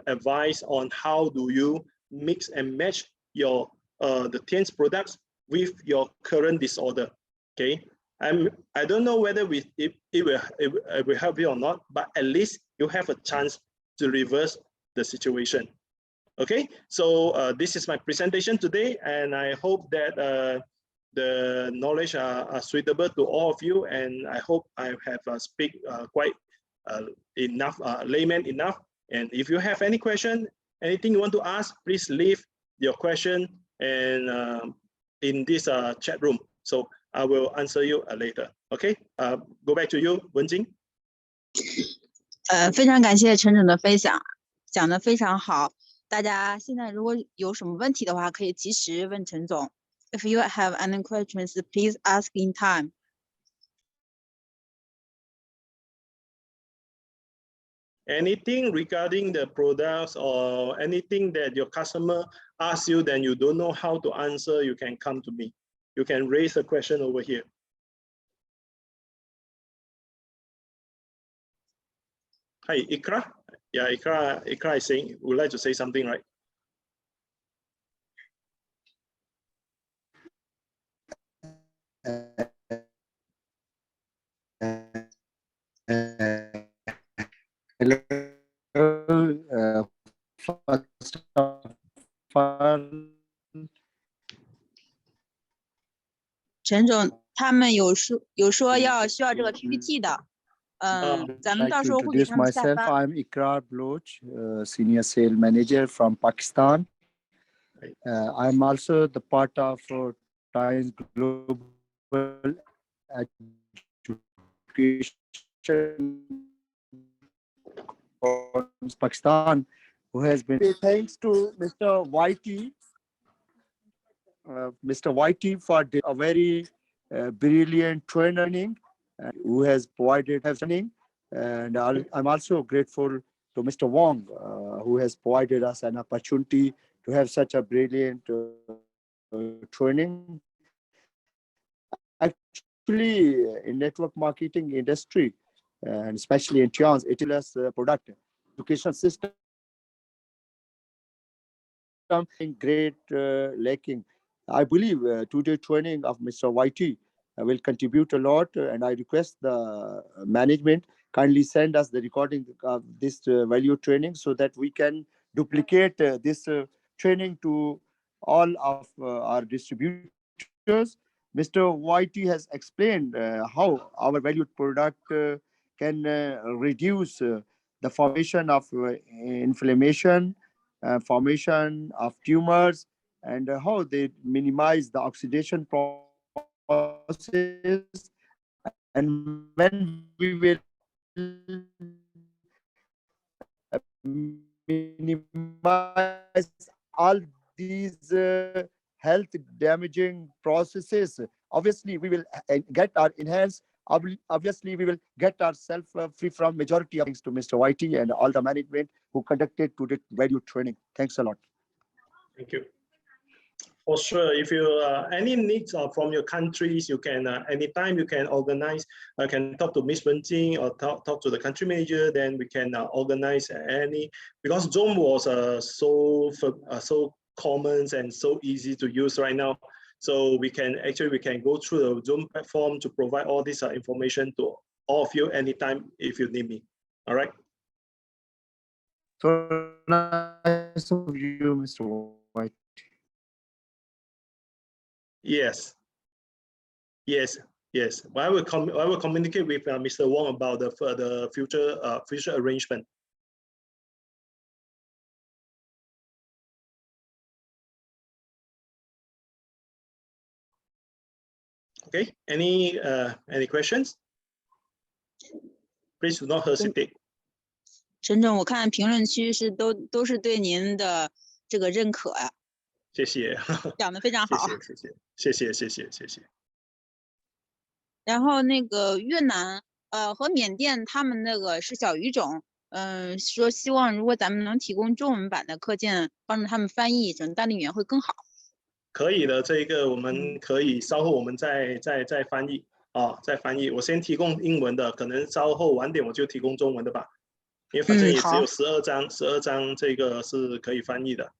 advice on how do you mix and match your the TIENS products with your current disorder. Okay, I don't know whether it will help you or not, but at least you have a chance to reverse the situation. Okay, so this is my presentation today, and I hope that the knowledge are suitable to all of you, and I hope I have speak quite enough, layman enough. And if you have any question, anything you want to ask, please leave your question and in this chat room. So I will answer you later. Okay, go back to you, Wenjing. 非常感谢陈总的分享，讲得非常好。大家现在如果有什么问题的话，可以及时问陈总。If you have any questions, please ask in time. Anything regarding the products or anything that your customer asks you, then you don't know how to answer, you can come to me. You can raise a question over here. Hi, Ikra. Yeah, Ikra is saying, would like to say something, right? Hello. First of all, 陈总他们有说需要这个 PPT 的，咱们 I'd 到 like 时 to 候会给 introduce 他们下 myself. 发。 I'm Aquire Bloch, Senior Sales Manager from Pakistan. I'm also the part of TIENS Global Education Pakistan, who has been thanks to Mr. YT. Mr. YT for a very brilliant training, who has provided training, and I'm also grateful to Mr. Wong, who has provided us an opportunity to have such a brilliant training. Actually, in network marketing industry, and especially in TIENS, it is a product education system great lacking. I believe today training of Mr. YT will contribute a lot, and I request the management kindly send us the recording of this value training so that we can duplicate this training to all of our distributors. Mr. YT has explained how our valued product can reduce the formation of inflammation, formation of tumors, and how they minimize the oxidation process. And when we will minimize all these health damaging processes, obviously we will get our enhanced. Obviously, we will get ourselves free from majority of things to Mr. YT and all the management who conducted today value training. Thanks a lot. Thank you. For sure, if you any needs from your countries, you can anytime you can organize. Can talk to Miss Wenjing or talk to the country manager. Then we can organize any, because Zoom was so common and so easy to use right now. So we can go through the Zoom platform to provide all this information to all of you anytime if you need me. All right. So nice of you, Mr. White. Yes. Yes. Yes. I will communicate with Mr. Wong about the future arrangement. Okay. Any questions? Please do not hesitate. 陈总，我看评论区是都是对您的这个认可呀。谢谢。讲得非常好。谢谢。然后那个越南和缅甸他们那个是小语种，说希望如果咱们能提供中文版的课件，帮助他们翻译成当地语言会更好。可以的，这个我们可以稍后我们再翻译啊，再翻译。我先提供英文的，可能稍后晚点我就提供中文的吧，因为反正也只有12章，这个是可以翻译的，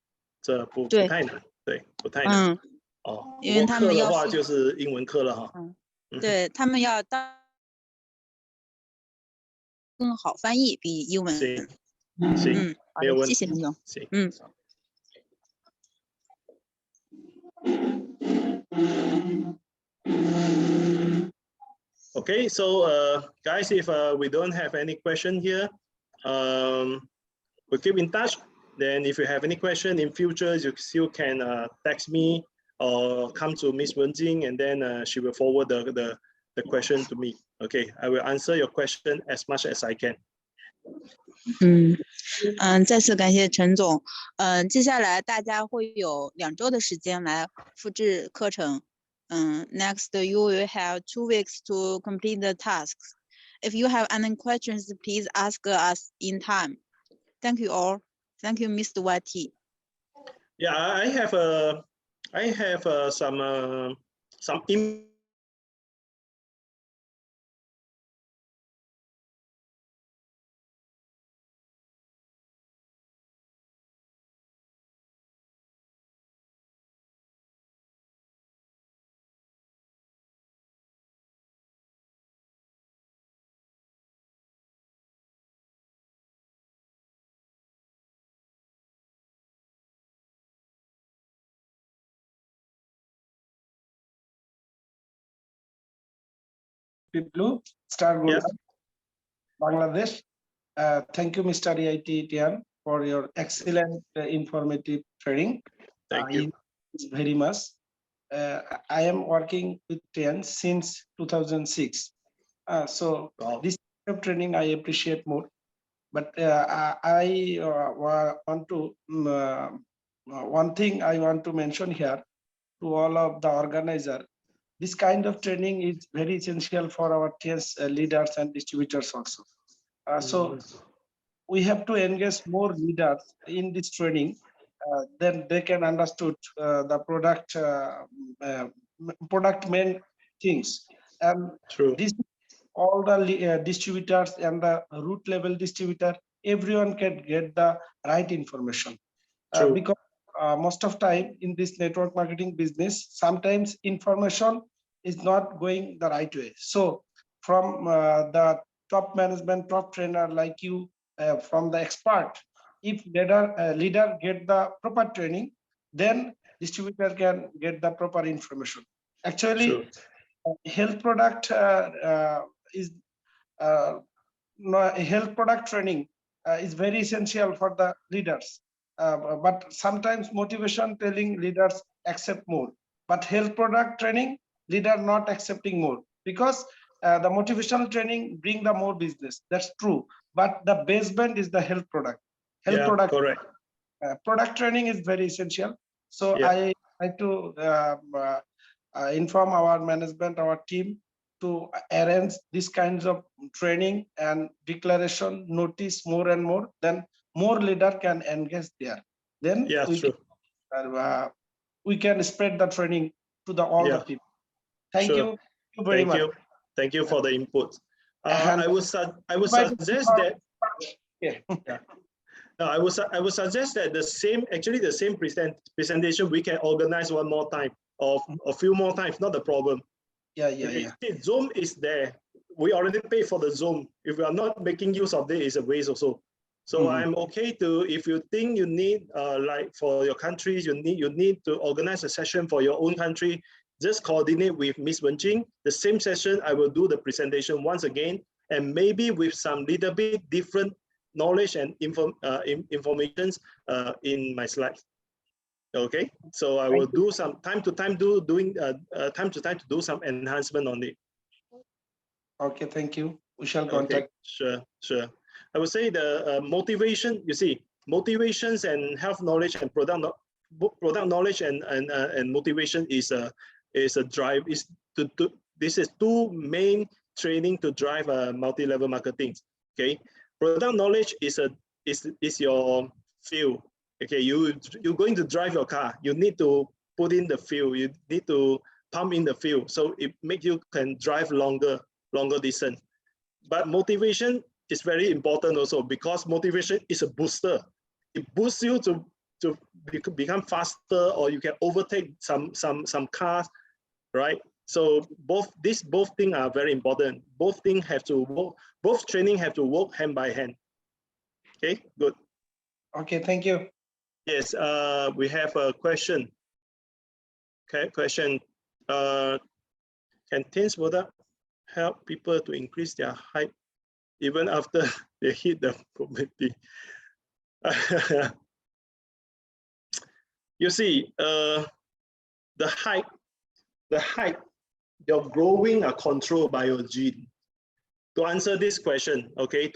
这不太难，对，不太难。哦，因为他们课的话就是英文课了哈。对他们要更好翻译比英文。行，没有问题。谢谢陈总。行。Okay, so guys, if we don't have any question here, we'll keep in touch. Then if you have any question in future, you still can text me or come to Miss Wenjing, and then she will forward the question to me. Okay, I will answer your question as much as I can. 再次感谢陈总。接下来大家会有2周的时间来复制课程。Next, you will have 2 weeks to complete the tasks. If you have any questions, please ask us in time. Thank you all. Thank you, Mr. YT. Yeah, I have some Blue, start good. Yeah. Bangladesh. Thank you, Mr. EIT Tian, for your excellent informative training. Thank you. Very much. I am working with TIENS since 2006. So Wow. this kind of training I appreciate more. But I want to one thing I want to mention here to all of the organizer. This kind of training is very essential for our TIENS leaders and distributors also. So we have to engage more leaders in this training. Then they can understood the product main things. And True. this all the distributors and the root level distributor, everyone can get the right information. True. Because most of time in this network marketing business, sometimes information is not going the right way. So from the top management, top trainer like you, from the expert, if leader get the proper training, then distributor can get the proper information. Actually, True. health product is health product training is very essential for the leaders. But sometimes motivation telling leaders accept more, but health product training leader not accepting more, because the motivational training bring the more business. That's true, but the basement is the health product. Health product, correct. Product training is very essential. So Yeah. I like to inform our management, our team, to arrange these kinds of training and declaration notice more and more. Then more leader can engage there. Then Yeah, true. We can spread the training to the all the people. Thank Sure. you. Thank you very much. Thank you for the input. And I would suggest that. Yeah. No, I would suggest that the same presentation we can organize one more time or a few more times, not a problem. Yeah. Zoom is there. We already pay for the Zoom. If we are not making use of it, it's a waste also. So I'm okay to, if you think you need, like for your countries, you need to organize a session for your own country, just coordinate with Ms. Wenjing. The same session, I will do the presentation once again, and maybe with some little bit different knowledge and informations in my slides. Okay, so I will do some time to time to do some enhancement on it. Okay, thank you. We shall contact. Okay, sure. I would say the motivation. You see, motivations and health knowledge and product knowledge and motivation is a drive. This is two main training to drive multi-level marketing. Okay, product knowledge is your fuel. Okay, you're going to drive your car. You need to put in the fuel. You need to pump in the fuel, so it makes you can drive longer distance. But motivation is very important also, because motivation is a booster. It boosts you to become faster, or you can overtake some cars, right? So both things are very important. Both things have to work. Both training have to work hand by hand. Okay, good. Okay, thank you. Yes, we have a question. Okay, question. Can TIENS product help people to increase their height even after they hit the puberty? You see, the height, your growing are controlled by your gene. To answer this question, okay,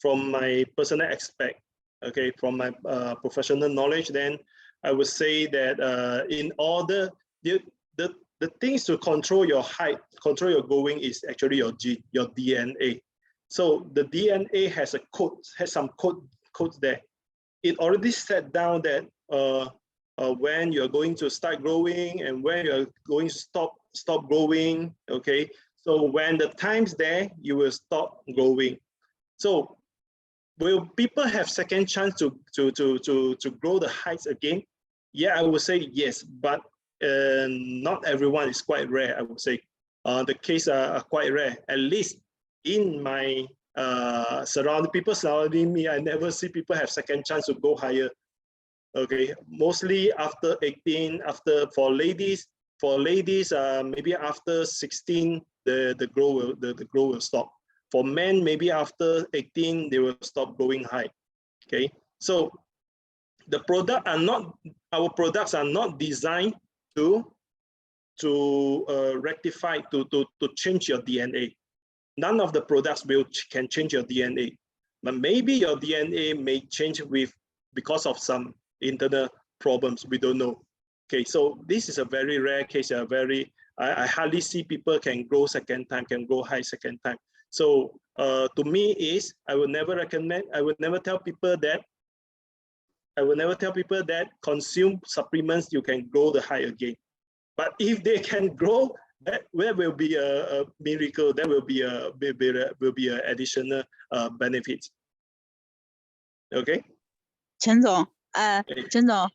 from my personal aspect, okay, from my professional knowledge, then I would say that in order, the things to control your height, control your growing is actually your gene, your DNA. So the DNA has a code, has some codes there. It already set down that when you're going to start growing and when you're going to stop growing. Okay, so when the time's there, you will stop growing. So will people have second chance to grow the heights again? Yeah, I would say yes, but not everyone. Is quite rare, I would say. The cases are quite rare. At least in my people surrounding me, I never see people have second chance to go higher. Okay, mostly after 18, for ladies, maybe after 16 the growth will stop. For men, maybe after 18, they will stop growing high. Okay, so the product are not, our products are not designed to rectify, to change your DNA. None of the products can change your DNA, but maybe your DNA may change because of some internal problems. We don't know. Okay, so this is a very rare case. I hardly see people can grow second time, can grow high second time. So to me I would never recommend. I would never tell people that. I will never tell people that consume supplements you can grow the high again. But if they can grow, that will be a miracle. That will be a additional benefit. OK， 陈总，陈总，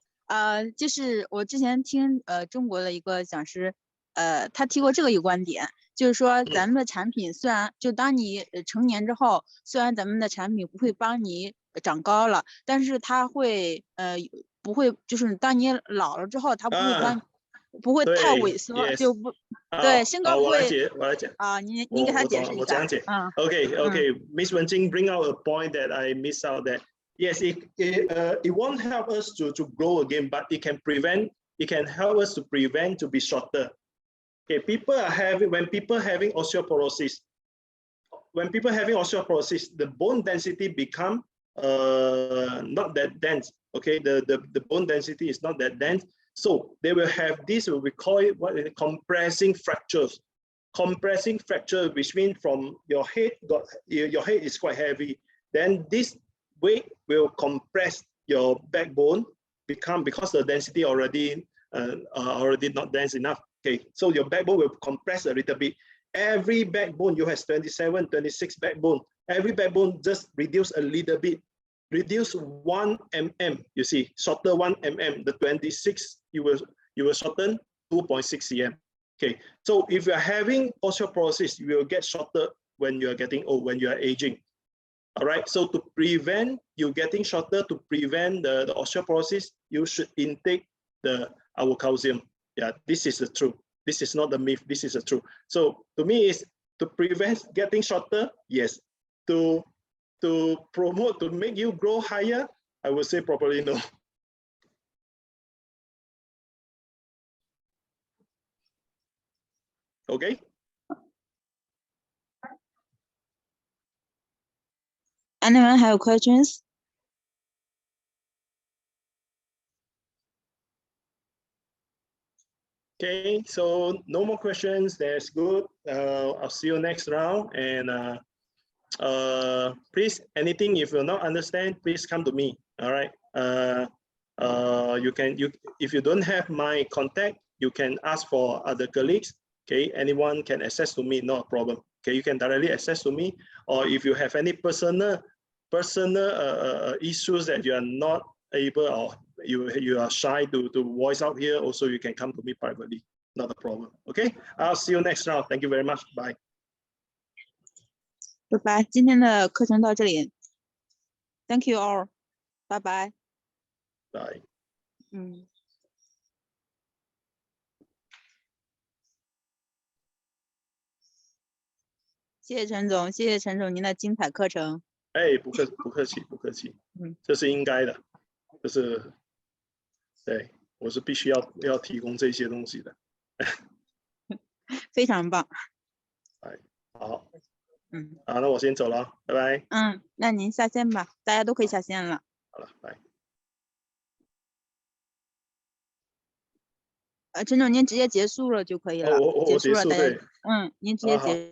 就是我之前听中国的一个讲师，他提过这个一个观点，就是说咱们的产品虽然就当你成年之后，虽然咱们的产品不会帮你长高了，但是它会不会就是当你老了之后，它不会帮。不会太萎缩，就不对身高不会。我来讲啊，您给他解释一下。我讲解。OK，Miss Wenjing bring out a point that I miss out. That yes, it won't help us to grow again, but it can prevent. It can help us to prevent to be shorter. Okay, when people having osteoporosis, the bone density become not that dense. Okay, the bone density is not that dense. So they will have this, we call it compressing fractures. Compressing fracture, which means from your head, your head is quite heavy. Then this weight will compress your backbone, because the density already not dense enough. Okay, so your backbone will compress a little bit. Every backbone, you have 27, 26 backbone. Every backbone just reduce a little bit. Reduce 1 mm, you see, shorter 1 mm. The 26 you will shorten 2.6 cm. Okay, so if you are having osteoporosis, you will get shorter when you are getting old, when you are aging. All right, so to prevent you getting shorter, to prevent the osteoporosis, you should intake our calcium. Yeah, this is the truth. This is not the myth. This is the truth. So to me, is to prevent getting shorter. Yes. To promote, to make you grow higher, I would say probably no. Okay. Anyone have questions? Okay, so no more questions. That's good. I'll see you next round. And please, anything if you not understand, please come to me. All right. If you don't have my contact, you can ask for other colleagues. Okay, anyone can access to me, no problem. Okay, you can directly access to me, or if you have any personal issues that you are not able, or you are shy to voice out here, also you can come to me privately, not a problem. Okay, I'll see you next round. Thank you very much. Bye. 拜拜，今天的课程到这里。Thank you all， 拜拜。Bye。谢谢陈总，谢谢陈总您的精彩课程。哎，不客气。这是应该的，就是对，我是必须要提供这些东西的。非常棒。哎，好。好，那我先走了，拜拜。那您下线吧，大家都可以下线了。好了，拜。陈总，您直接结束了就可以了。我结束了，大家，您直接结束。